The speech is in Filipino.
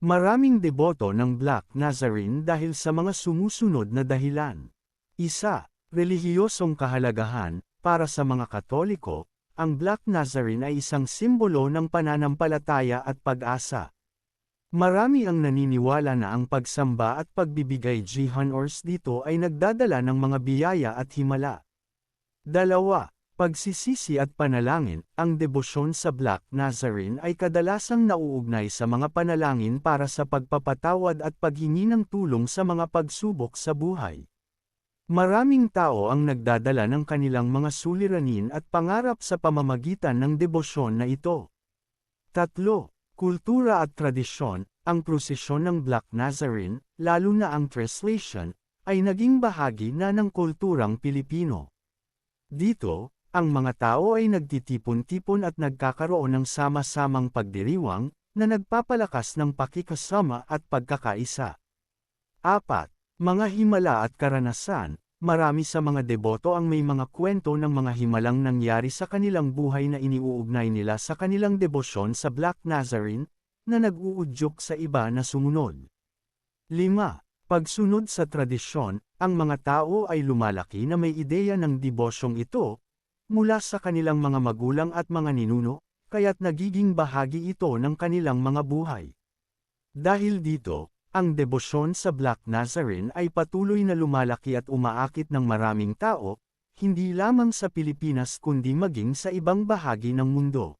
Maraming deboto ng Black Nazarene dahil sa mga sumusunod na dahilan. Isa, relihiyosong kahalagahan. Para sa mga Katoliko, ang Black Nazarene ay isang simbolo ng pananampalataya at pag-asa. Marami ang naniniwala na ang pagsamba at pagbibigay honors dito ay nagdadala ng mga biyaya at himala. Dalawa, pagsisisi at panalangin. Ang debosyon sa Black Nazarene ay kadalasang nauugnay sa mga panalangin para sa pagpapatawad at paghingi ng tulong sa mga pagsubok sa buhay. Maraming tao ang nagdadala ng kanilang mga suliranin at pangarap sa pamamagitan ng debosyon na ito. Tatlo, kultura at tradisyon. Ang prosesyon ng Black Nazarene, lalo na ang translation, ay naging bahagi na ng kulturang Pilipino. Dito, ang mga tao ay nagtitipon-tipon at nagkakaroon ng sama-samang pagdiriwang, na nagpapalakas ng pakikasama at pagkakaisa. 4. Mga himala at karanasan. Marami sa mga deboto ang may mga kwento ng mga himalang nangyari sa kanilang buhay na iniuugnay nila sa kanilang debosyon sa Black Nazarene, na nag-uudyok sa iba na sumunod. 5. Pagsunod sa tradisyon. Ang mga tao ay lumalaki na may ideya ng debosyong ito, mula sa kanilang mga magulang at mga ninuno, kaya't nagiging bahagi ito ng kanilang mga buhay. Dahil dito, ang debosyon sa Black Nazarene ay patuloy na lumalaki at umaakit ng maraming tao, hindi lamang sa Pilipinas kundi maging sa ibang bahagi ng mundo.